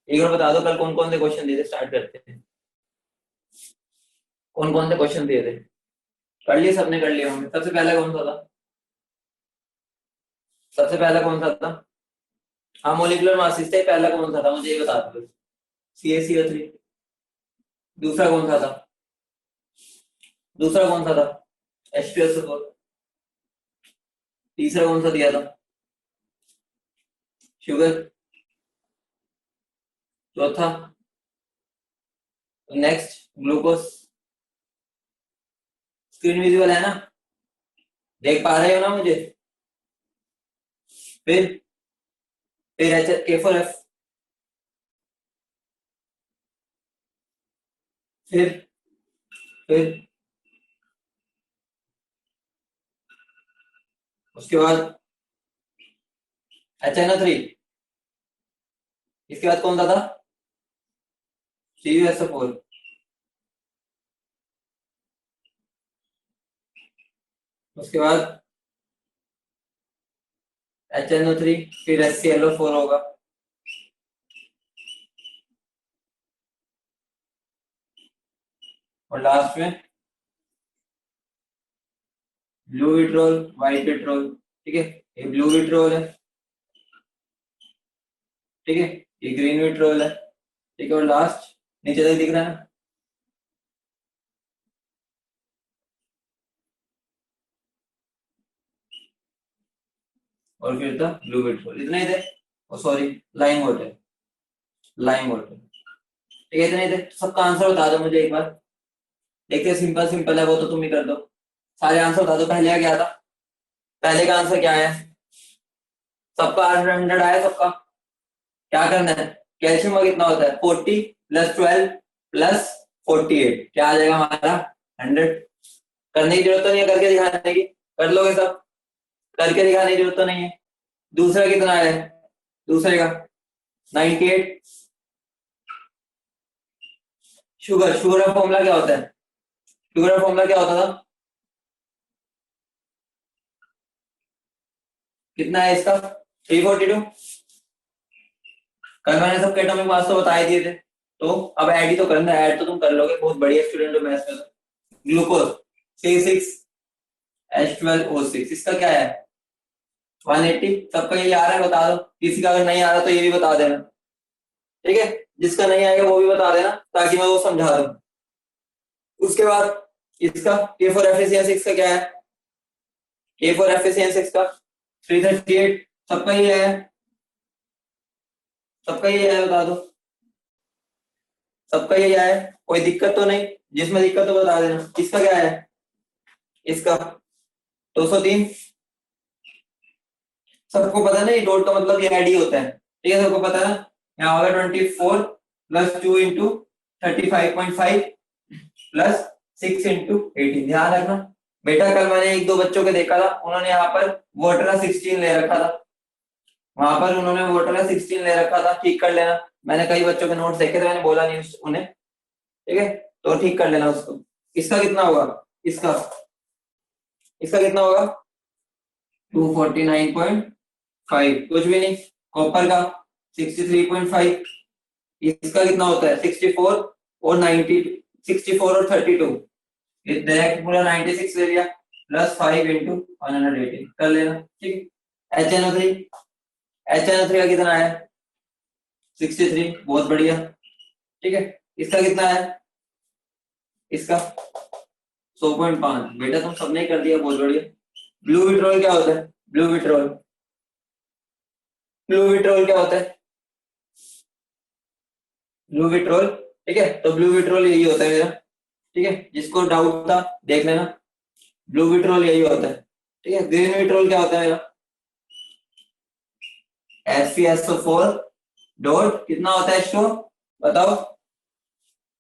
एक बार बता दो कल कौन कौन से क्वेश्चन दिए थे, स्टार्ट करते हैं। कौन कौन से क्वेश्चन दिए थे? कर लिए, सबने कर लिया होंगे। सबसे पहला कौन सा था? सबसे पहला कौन सा था? हाँ, मोलिकुलर मास सिस्टम पहला कौन सा था, मुझे ये बता दो। CaCO3। दूसरा कौन सा था? दूसरा कौन सा था? H2SO4। तीसरा कौन सा दिया था? शुगर। चौथा? Next, glucose. स्क्रीन विजुअल है ना? देख पा रहे हो ना मुझे? फिर K4F। फिर उसके बाद HNO3। इसके बाद कौन सा था? CuSO4। उसके बाद HNO3, फिर HClO4 होगा। और लास्ट में ब्लू विट्रोल, व्हाइट विट्रोल। ठीक है, ये ब्लू विट्रोल है। ठीक है, ये ग्रीन विट्रोल है। ठीक है, और लास्ट नीचे तक दिख रहा है ना? और फिर था ब्लू विट्रोल। इतने ही थे। Oh sorry, lime water. Lime water. ठीक है, इतने ही थे। सबका आंसर बता दो मुझे एक बार। देखते, सिंपल सिंपल है वो तो तुम ही कर दो। सारे आंसर बता दो। पहले का क्या था? पहले का आंसर क्या है? सबका 100 आया सबका। क्या करना है? कैल्शियम का कितना होता है? 40 + 12 + 48 क्या आ जाएगा हमारा? 100। करने की जरूरत तो नहीं है, करके दिखाने की। कर लोगे सब? करके दिखाने की जरूरत तो नहीं है। दूसरा कितना है? दूसरे का 98। शुगर, शुगर का फॉर्मूला क्या होता है? शुगर का फॉर्मूला क्या होता था? कितना है इसका? 342। कल मैंने सब एटॉमिक मास तो बता ही दिए थे। तो अब ऐड ही तो करना है। ऐड तो तुम कर लोगे, बहुत बढ़िया स्टूडेंट हो मैथ्स में तो। ग्लूकोज C6H12O6, इसका क्या है? 180। सबका ये आ रहा है, बता दो। किसी का अगर नहीं आ रहा तो ये भी बता देना। ठीक है, जिसका नहीं आएगा वो भी बता देना, ताकि मैं वो समझा दूं। उसके बाद इसका K4FACN6 का क्या है? K4FACN6 का 338। सबका ये है। सबका ये है, बता दो। सबका ये है। कोई दिक्कत तो नहीं? जिसमें दिक्कत तो बता देना। इसका क्या है? इसका 203। सबको पता नहीं, डॉट का मतलब ये आईडी होता है। ठीक है, सबको पता है ना? यहाँ होगा 24 + 2 × 35.5 +6 × 18। ध्यान रखना बेटा। कल मैंने एक दो बच्चों को देखा था, उन्होंने यहाँ पर वोटरा 16 ले रखा था। वहां पर उन्होंने वोटरा 16 ले रखा था। ठीक कर लेना। मैंने कई बच्चों के नोट्स देखे थे, मैंने बोला नहीं उन्हें। ठीक है, तो ठीक कर लेना उसको। इसका कितना होगा? इसका इसका कितना होगा? 249.5, कुछ भी नहीं। कॉपर का 63.5। इसका कितना होता है? 64 और 90। 64 और 32। ये डायरेक्ट पूरा 96 ले लिया। +5 × 118 कर लेना। ठीक। HNO3। HNO3 का कितना है? 63। बहुत बढ़िया। ठीक है, इसका कितना है? इसका 100.5। बेटा तुम सबने कर दिया, बहुत बढ़िया। ब्लू विट्रोल क्या होता है? Blue vitriol. ब्लू विट्रोल क्या होता है? Blue vitriol. ठीक है, तो ब्लू विट्रोल यही होता है मेरा। ठीक है, जिसको डाउट था देख लेना। ब्लू विट्रोल यही होता है। ठीक है, ग्रीन विट्रोल क्या होता है मेरा? FeSO4 डॉट कितना होता है H2O? बताओ।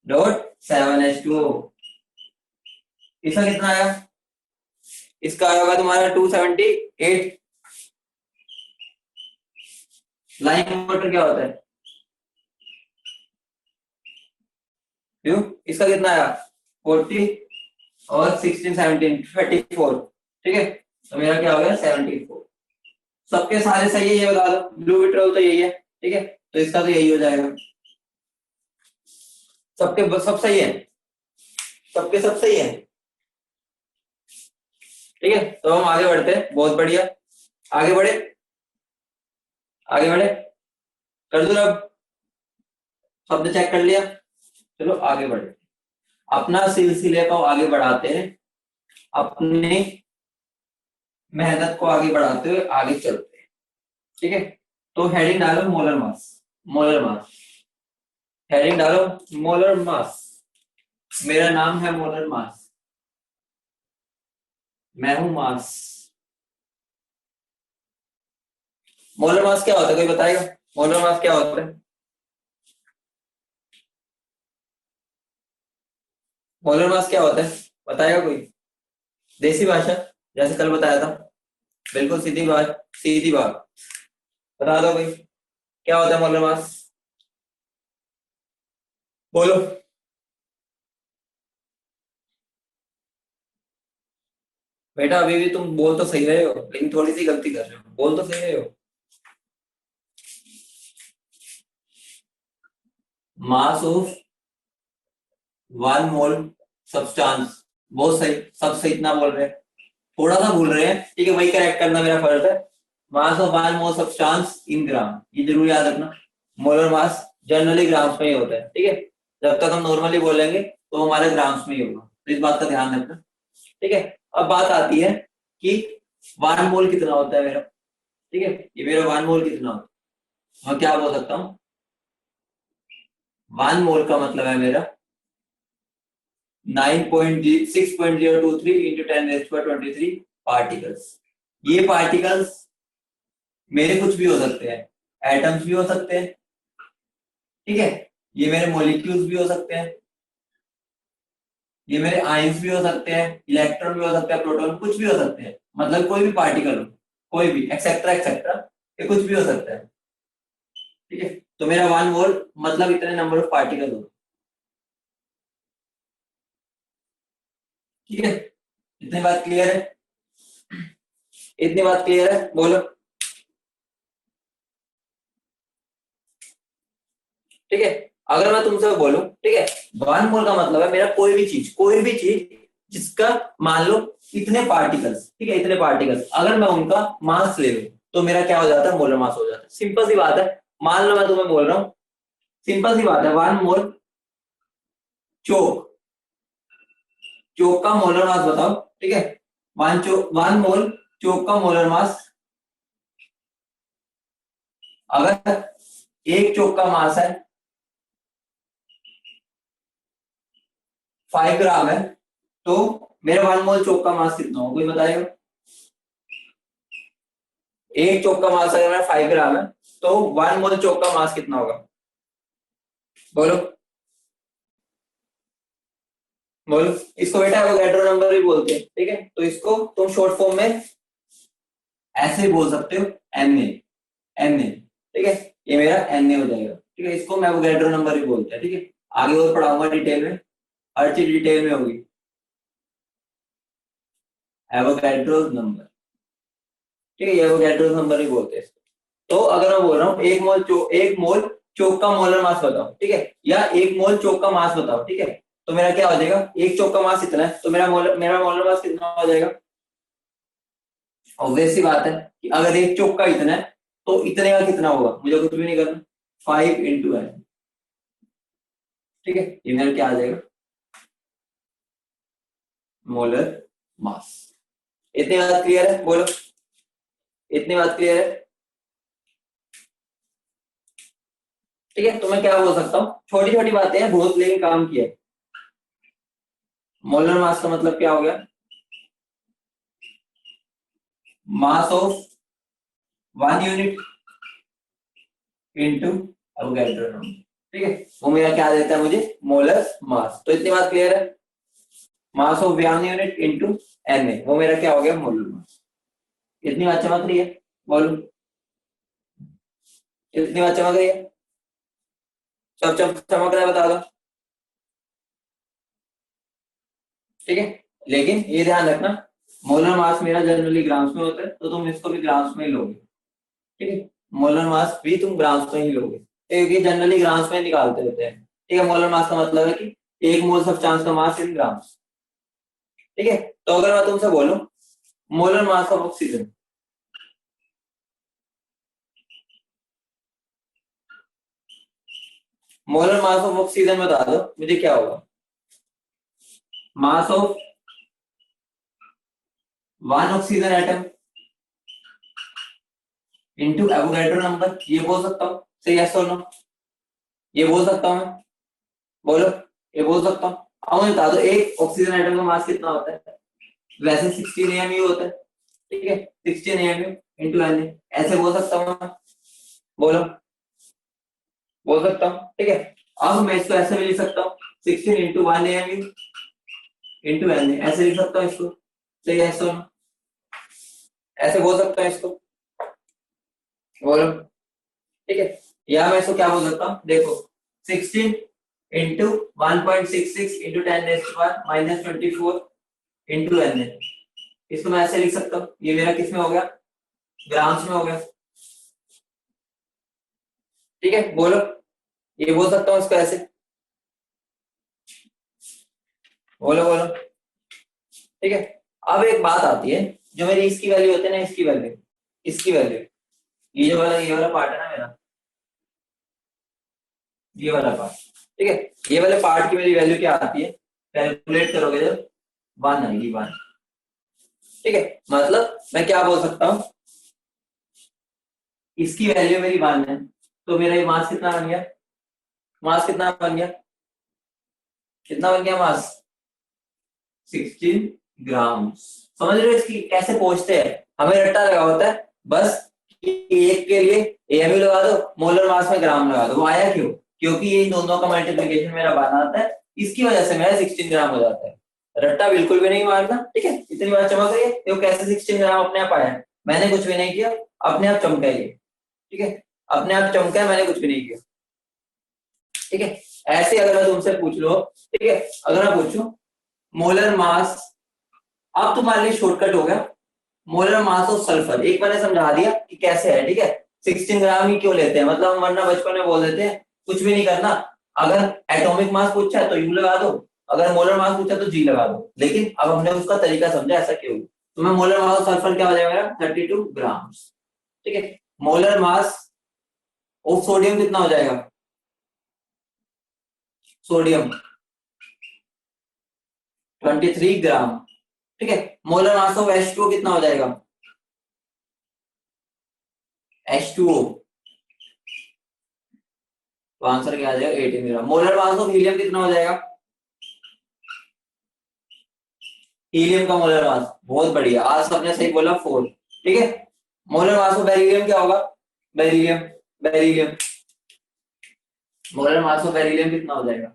.7H2O। इसका कितना आया? इसका आया होगा तुम्हारा 278। लाइम वाटर क्या होता है? क्यों? इसका कितना आया? 40 और 16 17 34। ठीक है, तो मेरा क्या हो गया? 74। सबके सारे सही है, ये बता दो। ब्लू विट्रोल तो यही है। ठीक है, तो इसका तो यही हो जाएगा। सबके सब सही है, सबके सब सही है। ठीक है, तो हम आगे बढ़ते हैं। बहुत बढ़िया, आगे बढ़े, आगे बढ़े, कर दो अब, सबने चेक कर लिया। चलो आगे बढ़े, अपना सिलसिले को आगे बढ़ाते हैं, अपनी मेहनत को आगे बढ़ाते हुए आगे चलते हैं। ठीक है, तो हेडिंग डालो molar mass, molar mass, heading डालो मोलर मास। मेरा नाम है मोलर मास, मैं हूं मास। मोलर मास क्या होता है, कोई बताएगा? मोलर मास क्या होता है? मोलर मास क्या होता है, बताएगा कोई? देसी भाषा, जैसे कल बताया था, बिल्कुल सीधी बात, सीधी बात, बता दो भाई, क्या होता है मोलर मास? बोलो। बेटा अभी भी तुम बोल तो सही रहे हो, लेकिन थोड़ी सी गलती कर रहे हो, बोल तो सही रहे हो। मास ऑफ वन मोल सब्सटेंस, बहुत सही, सब सही इतना बोल रहे हैं, थोड़ा सा भूल रहे हैं, ठीक है, वही करेक्ट करना मेरा फर्ज है। Mass of one mole substance in gram, ये जरूर याद रखना। मोलर मास जनरली ग्राम्स में ही होता है, ठीक है, जब तक हम नॉर्मली बोलेंगे तो हमारे ग्राम्स में ही होगा, तो इस बात का ध्यान रखना। ठीक है, अब बात आती है कि वन मोल कितना होता है मेरा। ठीक है, ये मेरा वन मोल कितना होता है, मैं क्या बोल सकता हूँ? वन मोल का मतलब है मेरा 9.6.023 इंटू 10⁻23 पार्टिकल्स। ये पार्टिकल्स मेरे कुछ भी हो सकते हैं, एटम्स भी हो सकते हैं, ठीक है, ये मेरे मॉलिक्यूल्स भी हो सकते हैं, ये मेरे आयंस भी हो सकते हैं, इलेक्ट्रॉन भी हो सकते हैं, प्रोटॉन, कुछ भी हो सकते हैं, मतलब कोई भी पार्टिकल हो, कोई भी, एक्सेट्रा एक्सेट्रा, ये कुछ भी हो सकता है। ठीक है, तो मेरा वन मोल मतलब इतने नंबर ऑफ पार्टिकल हो। ठीक है, इतनी बात क्लियर है? इतनी बात क्लियर है, बोलो। ठीक है, अगर मैं तुमसे बोलूं, ठीक है, वन मोल का मतलब है मेरा कोई भी चीज जिसका मान लो इतने पार्टिकल्स, ठीक है, इतने पार्टिकल्स, अगर मैं उनका मास ले लूं तो मेरा क्या हो जाता है? मोलर मास हो जाता है। सिंपल सी बात है, मान लो मैं तुम्हें बोल रहा हूं, सिंपल सी बात है, वन मोल चोक, चोक का मोलर मास बताओ। ठीक है, वन मोल चोक का मोलर मास, अगर एक चोक का मास है 5 ग्राम है, तो मेरा वन मोल चोक का मास कितना होगा, कोई बताएगा? एक चोक का मास अगर मेरा 5 ग्राम है, तो वन मोल चोक का मास कितना होगा? बोलो, बोलो। इसको बेटा एवोगैड्रो नंबर भी बोलते हैं, ठीक है, तो इसको तुम शॉर्ट फॉर्म में ऐसे बोल सकते हो, एन ए, एन ए। ठीक है, ये मेरा एन ए हो जाएगा। ठीक है, इसको मैं एवोगैड्रो नंबर भी बोलते हैं। ठीक है, आगे और पढ़ाऊंगा डिटेल में, हर चीज डिटेल में होगी। एवोगैड्रो नंबर, ठीक है, ये एवोगैड्रो नंबर ही बोलते हैं इसको। तो अगर मैं बोल रहा हूँ एक मोल चोक का मोलर मास बताओ, ठीक है, या एक मोल चोक का मास बताओ, ठीक है, तो मेरा क्या हो जाएगा? एक चोक का मास इतना है, तो मेरा मोलर मास कितना हो जाएगा? ऑब्वियस सी बात है कि अगर एक चोक का इतना है तो इतने का कितना होगा, मुझे कुछ भी नहीं करना, 5 × n। ठीक है, ये मेरा क्या आ जाएगा? Molar mass. इतनी बात क्लियर है, बोलो, इतनी बात क्लियर है? ठीक है, तो मैं क्या बोल सकता हूँ, छोटी छोटी बातें हैं बहुत, लेकिन काम किया। मोलर मास का मतलब क्या हो गया? Mass of one unit into Avogadro number. ठीक है, वो मेरा क्या देता है मुझे? Molar mass. तो इतनी बात क्लियर है? Mass of one unit into N A, वो मेरा क्या हो गया? Molar mass. इतनी बात चमक रही है, बोलो, इतनी बात चमक रही है? सब चमक रहा है, बता दो। ठीक है, लेकिन ये ध्यान रखना, मोलर मास मेरा जनरली ग्राम्स में होता है, तो तुम इसको भी ग्राम्स में ही लोगे। ठीक है, मोलर मास भी तुम ग्राम्स में ही लोगे, क्योंकि जनरली ग्राम्स में निकालते होते हैं। ठीक है, मोलर मास का मतलब है कि एक मोल सब्सटेंस का मास इन ग्राम। ठीक है, तो अगर मैं तुमसे बोलूं molar mass of oxygen, molar mass of oxygen बता दो मुझे क्या होगा। मास of one oxygen atom into Avogadro number, ये बोल सकता हूँ, सही है नो? ये बोल सकता हूँ मैं, बोलो, ये बोल सकता हूँ। अब मुझे बता दो एक ऑक्सीजन एटम का मास कितना होता है। वैसे 16 एमयू होता है, ठीक है, 16 एमयू इंटू एन, ऐसे बोल सकता हूँ मैं, बोलो, बोल सकता हूँ, ठीक है। अब मैं इसको ऐसे भी लिख सकता हूँ 16 इंटू 1 एमयू इंटू एन, ऐसे लिख सकता हूँ इसको, सही है नो? ऐसे बोल सकता हूँ इसको, बोलो, ठीक है। या मैं इसको क्या बोल सकता हूँ, देखो 16 इंटू 1.66 इंटू 10⁻⁻24 इंटू एन, इसको मैं ऐसे लिख सकता हूँ। ये मेरा किस में हो गया, ग्राम्स में हो गया, ठीक है। बोलो, ये बोल सकता हूँ इसको ऐसे, बोलो बोलो, ठीक है। अब एक बात आती है, जो मेरी इसकी वैल्यू होती है ना, इसकी वैल्यू, इसकी वैल्यू, ये वाला पार्ट है ना मेरा, ये वाला पार्ट, ठीक है। ये वाले पार्ट की मेरी वैल्यू क्या आती है, कैलकुलेट करोगे जब 1 आएगी 1, ठीक है। मतलब मैं क्या बोल सकता हूँ, इसकी वैल्यू मेरी 1 है, तो मेरा ये मास कितना बन गया, मास कितना बन गया, कितना बन गया मास, 16 ग्राम। समझ रहे हो इसकी कैसे पहुंचते हैं, हमें रट्टा लगा होता है बस कि एक के लिए एमयू लगा दो, मोलर मास में ग्राम लगा दो। वो आया क्यों, क्योंकि ये दोनों का मल्टीप्लिकेशन मेरा बना आता है, इसकी वजह से मेरा 16 ग्राम हो जाता है। रट्टा बिल्कुल भी नहीं मारना, ठीक है। इतनी बात चमक रही है, तो कैसे 16 ग्राम अपने आप आया, मैंने कुछ भी नहीं किया, अपने आप चमका ये, ठीक है, अपने आप चमका है, मैंने कुछ भी नहीं किया, ठीक है। ऐसे अगर मैं तुमसे पूछ लो, ठीक है, अगर मैं पूछूं मोलर मास, अब तुम्हारे लिए शॉर्टकट हो गया, मोलर मास ऑफ सल्फर, एक मैंने समझा दिया कि कैसे है, ठीक है। 16 ग्राम ही क्यों लेते हैं, मतलब हम वरना बचपन में बोल देते हैं कुछ भी नहीं करना, अगर एटॉमिक मास पूछा है तो यू लगा दो, अगर मोलर मास पूछा तो जी लगा दो, लेकिन अब हमने उसका तरीका समझा ऐसा क्यों। तो मैं मोलर मास ऑफ सल्फर क्या हो जाएगा, 32 ग्राम, ठीक है। मोलर मास ऑफ सोडियम कितना हो जाएगा, सोडियम 23 ग्राम, ठीक है। मोलर मास ऑफ H2O कितना हो जाएगा, H2O, तो आंसर क्या आ जाएगा 18 ग्राम। मोलर मास ऑफ हीलियम कितना हो जाएगा, हीलियम का मोलर मास, बहुत बढ़िया, आज सबने सही बोला 4, ठीक है। मोलर मास ऑफ बेरिलियम क्या होगा, beryllium, beryllium, molar mass of beryllium कितना हो जाएगा,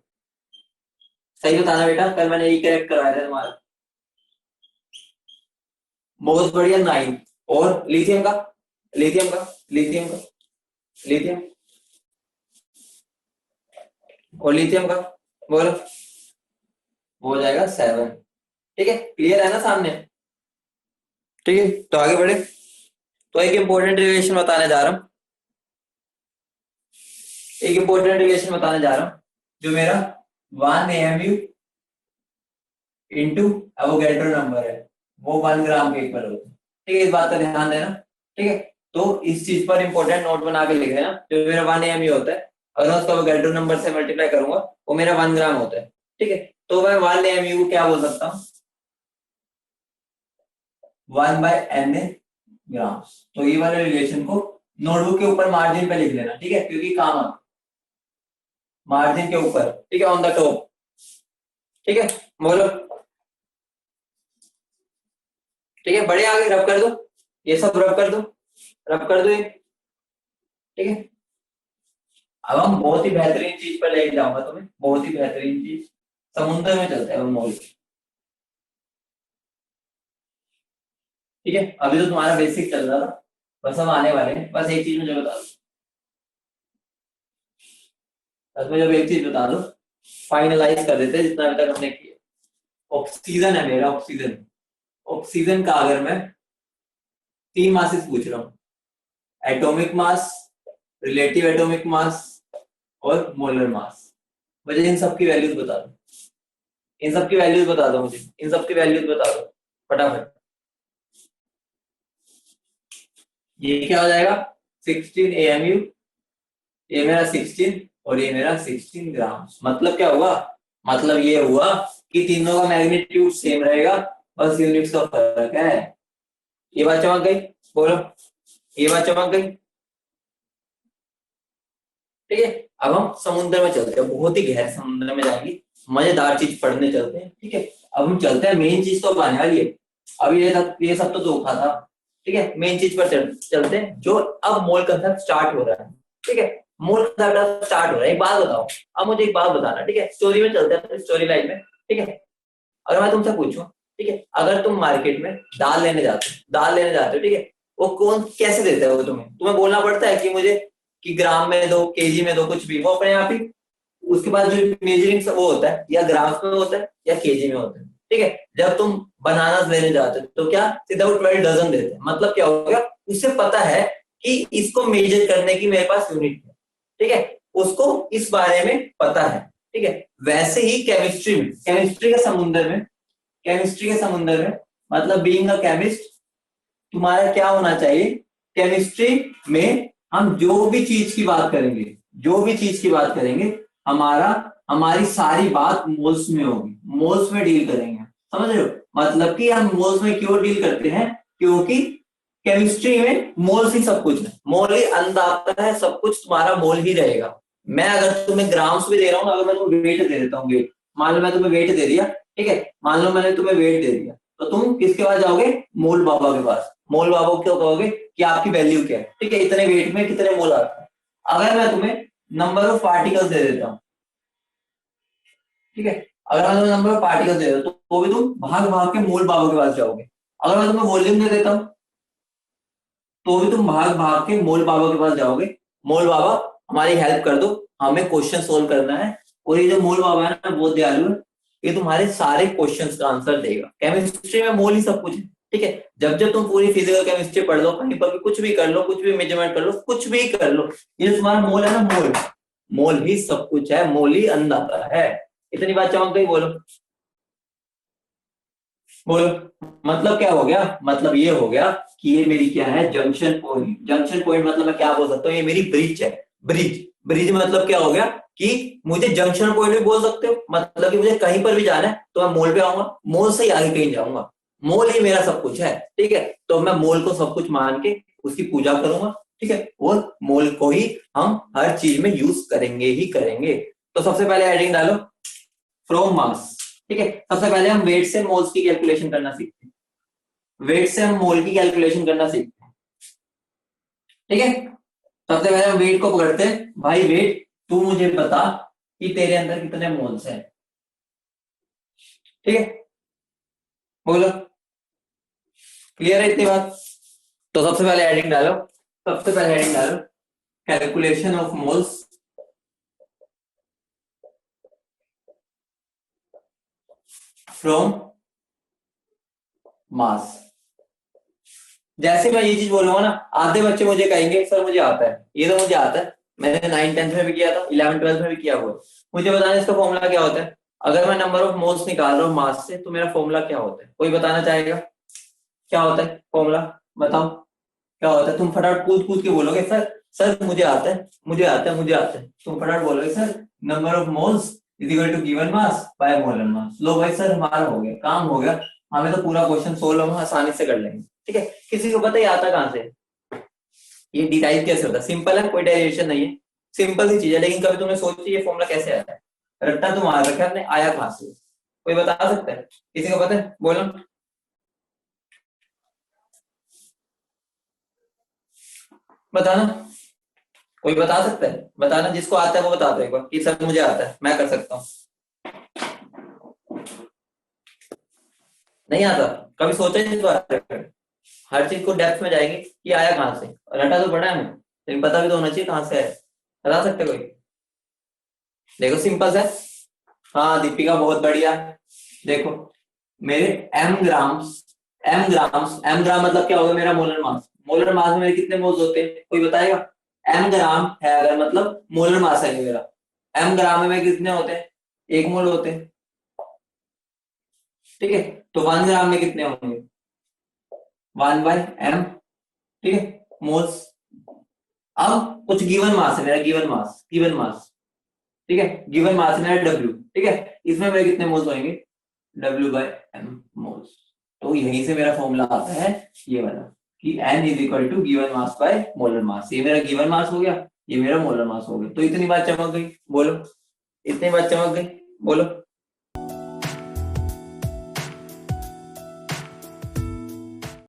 सही बताना बेटा, कल मैंने ये करेक्ट करवाया था तुम्हारा, बहुत बढ़िया 9। और लिथियम का, लिथियम का, लिथियम का, लिथियम, और लिथियम का, बोलो, वो हो जाएगा 7, ठीक है। क्लियर है ना सामने, ठीक है। तो आगे बढ़े, तो एक इंपॉर्टेंट रिलेशन बताने जा रहा हूं, एक इंपॉर्टेंट रिलेशन बताने जा रहा हूं, जो मेरा 1 AMU इंटू एवोगैड्रो नंबर है, वो 1 ग्राम के इक्वल होता है, ठीक है। इस बात का ध्यान देना, ठीक है। तो इस चीज पर इंपॉर्टेंट नोट बना के लिख लेना, जो मेरा 1 AMU होता है, अगर मैं उसको एवोगैड्रो नंबर से मल्टीप्लाई करूंगा वो मेरा 1 ग्राम होता है, ठीक है। तो मैं 1 AMU को क्या बोल सकता हूँ, 1/Na ग्राम। तो ये वाले रिलेशन को नोटबुक के ऊपर मार्जिन पे लिख लेना, ठीक है, क्योंकि काम आता, मार्जिन के ऊपर, ठीक है, ऑन द टॉप, ठीक है। बोलो, ठीक है, बड़े आगे रब कर दो, ये सब रब कर दो, रब कर दो ये, ठीक है। अब हम बहुत ही बेहतरीन चीज पर लेके जाऊंगा तुम्हें, बहुत ही बेहतरीन चीज, समुद्र में चलते हैं हम मॉल, ठीक है। अभी तो तुम्हारा बेसिक चल रहा था, बस हम आने वाले हैं, बस एक चीज मुझे बता दो, बस मुझे एक चीज बता दो, फाइनलाइज कर देते हैं जितना अभी तक हमने किया। ऑक्सीजन है मेरा, ऑक्सीजन, ऑक्सीजन का अगर मैं 3 मासेस पूछ रहा हूँ, atomic mass, relative atomic mass और मोलर मास, मुझे इन सब की वैल्यूज बता दो, इन सब की वैल्यूज बता दो, मुझे इन सब की वैल्यूज बता दो फटाफट। ये क्या हो जाएगा 16 AMU, ये मेरा 16 और ये मेरा 16 ग्राम। मतलब क्या हुआ, मतलब ये हुआ कि तीनों का मैग्नीट्यूड सेम रहेगा, बस यूनिट्स का फर्क है। ये बात चमक गई, बोलो ये बात चमक गई। ठीक है, अब हम समुद्र में चलते हैं, बहुत ही गहरे समुद्र में जाएंगे, मजेदार चीज पढ़ने चलते हैं। ठीक है, अब हम चलते हैं, मेन चीज तो अब आने वाली है। अब ये सब तो धोखा था। ठीक है, मेन चीज पर चलते हैं, जो अब मोल कंसेप्ट स्टार्ट हो रहा है। ठीक है, मोल कंसेप्ट स्टार्ट हो रहा है। एक बात बताओ, अब मुझे एक बात बताना। ठीक है, स्टोरी में चलते हैं, स्टोरी लाइन में। ठीक है, अगर मैं तुमसे पूछूं, ठीक है, अगर तुम मार्केट में दाल लेने जाते हो, दाल लेने जाते हो, ठीक है, वो कौन कैसे देता है? वो तुम्हें तुम्हें बोलना पड़ता है कि मुझे कि ग्राम में दो, केजी में दो, कुछ भी, वो अपने आप ही उसके बाद जो मेजरिंग वो होता है, या ग्राम्स में होता है या केजी में होता है। ठीक है, जब तुम बनाना लेने जाते हो तो क्या सीधा वो 12 डजन देते हैं। मतलब क्या हो गया, उसे पता है कि इसको मेजर करने की मेरे पास यूनिट है। ठीक है, उसको इस बारे में पता है। ठीक है, वैसे ही केमिस्ट्री में, केमिस्ट्री के समुंदर में, केमिस्ट्री के समुंदर में, मतलब बीइंग अ केमिस्ट तुम्हारा क्या होना चाहिए, केमिस्ट्री में हम जो भी चीज की बात करेंगे, जो भी चीज की बात करेंगे, हमारा हमारी सारी बात मोल्स में होगी, मोल्स में डील करेंगे। समझ रहे हो, मतलब कि हम मोल्स में क्यों डील करते हैं, क्योंकि केमिस्ट्री में मोल्स ही सब कुछ है, मोल ही अंत आता है, सब कुछ तुम्हारा मोल ही रहेगा। मैं अगर तुम्हें ग्राम्स भी दे रहा हूँ, अगर मैं तुम्हें वेट दे देता हूँ, वेट, मान लो मैं तुम्हें वेट दे दिया, ठीक है, मान लो मैंने तुम्हें वेट दे दिया, तो तुम किसके पास जाओगे, मोल बाबा के पास। मोल बाबा को क्यों कहोगे कि आपकी वैल्यू क्या है, ठीक है, इतने वेट में कितने मोल आते हैं। अगर मैं तुम्हें नंबर ऑफ पार्टिकल्स दे देता हूँ, ठीक है, अगर मैं तुम्हें नंबर ऑफ पार्टिकल्स दे देता हूँ तो भी तुम भाग भाग के मोल बाबा के पास जाओगे। अगर मैं तुम्हें वॉल्यूम दे देता हूँ तो भी तुम भाग भाग के मोल बाबा के पास जाओगे। मोल बाबा हमारी हेल्प कर दो, हमें क्वेश्चन सोल्व करना है। और ये जो मोल बाबा है ना, बहुत दयालु है, ये तुम्हारे सारे क्वेश्चंस का आंसर देगा। केमिस्ट्री में मोल ही सब कुछ है। ठीक है, जब जब तुम पूरी फिजिकल केमिस्ट्री पढ़ लो, कहीं पर भी कुछ भी कर लो, कुछ भी मेजरमेंट कर लो, कुछ भी कर लो, ये जो तुम्हारा मोल है ना, मोल, मोल ही सब कुछ है, मोल ही अन्नदाता है। इतनी बात चमक गई, बोलो बोलो। मतलब क्या हो गया, मतलब ये हो गया कि ये मेरी क्या है, जंक्शन पॉइंट। जंक्शन पॉइंट मतलब मैं क्या बोल सकता हूँ, ये मेरी ब्रिज है, ब्रिज। ब्रिज मतलब क्या हो गया कि मुझे जंक्शन पॉइंट भी बोल सकते हो, मतलब कि मुझे कहीं पर भी जाना है तो मैं मोल पे आऊंगा, मोल से ही आगे कहीं जाऊंगा। मोल ही मेरा सब कुछ है। ठीक है, तो मैं मोल को सब कुछ मान के उसकी पूजा करूंगा। ठीक है, और मोल को ही हम हर चीज में यूज करेंगे ही करेंगे। तो सबसे पहले हेडिंग डालो, फ्रॉम मास। ठीक है, सबसे पहले हम वेट से मोल्स की कैलकुलेशन करना सीखते हैं, वेट से हम मोल की कैलकुलेशन करना सीखते हैं। ठीक है, सबसे पहले हम वेट को पकड़ते हैं। भाई वेट, तू मुझे बता कि तेरे अंदर कितने मोल्स हैं। ठीक है, बोलो, क्लियर है इतनी बात? तो सबसे पहले हेडिंग डालो, सबसे पहले हेडिंग डालो, कैलकुलेशन ऑफ मोल्स फ्रॉम मास। जैसे मैं ये चीज बोलूंगा ना, आधे बच्चे मुझे कहेंगे सर मुझे आता है, ये तो मुझे आता है, मैंने 9th 10th में भी किया था, 11th 12th में भी किया हुआ। मुझे बताना इसका फॉर्मूला क्या होता है। अगर मैं नंबर ऑफ मोल्स निकाल रहा हूँ मास से, तो मेरा फॉर्मूला क्या होता है, कोई बताना चाहेगा क्या होता है फॉर्मूला? बताओ क्या होता है। तुम फटाफट कूद कूद के बोलोगे सर, सर मुझे आता है, मुझे आता है, मुझे आता है। तुम फटाफट बोलोगे sir number of moles is equal to given mass by molar mass. लो भाई सर, हमारा हो गया, काम हो गया, हमें तो पूरा क्वेश्चन सोल्व हम आसानी से कर लेंगे। ठीक है, किसी को पता ही आता कहां से, ये डिराइव कैसे होता है? सिंपल है, कोई डेरिवेशन नहीं है, सिंपल सी चीज है। लेकिन कभी तुमने सोची ये फॉर्मूला कैसे आया है? रट्टा तो मार रखा है आपने, आया कहां से? कोई बता सकता है? किसी को पता है, बोलो। बताना, कोई बता सकता है? बताना, जिसको आता है वो बता दो एक बार कि सर मुझे आता है, मैं कर सकता हूँ। नहीं आता? कभी सोचा ही इस बारे में? हर चीज को डेप्थ में जाएंगे कि आया कहां से। रटा तो पड़ा है हमें, लेकिन पता भी तो होना चाहिए कहां से है। बता सकते कोई? देखो सिंपल है। हाँ दीपिका, बहुत बढ़िया। देखो मेरे एम ग्राम्स, एम ग्राम मतलब क्या होगा, मेरा मोलर मास। मोलर मास में मेरे कितने मोल्स होते हैं, कोई बताएगा? एम ग्राम है अगर, मतलब मोलर मास है ये मेरा। एम ग्राम में कितने होते हैं? 1 मोल होते हैं। ठीक है, तो 1 ग्राम में कितने होंगे? 1/m। ठीक है, मोल्स। अब कुछ गिवन मास है मेरा, गिवन मास। ठीक है, गिवन मास मेरा W। ठीक है, इसमें मेरे कितने मोल्स होंगे? W/m moles. तो यहीं से मेरा फॉर्मूला आता है ये वाला, कि N is equal to given mass by molar mass. ये मेरा गिवन मास हो गया, ये मेरा मोलर मास हो गया। तो इतनी बात चमक गई, बोलो। इतनी बात चमक गई, बोलो।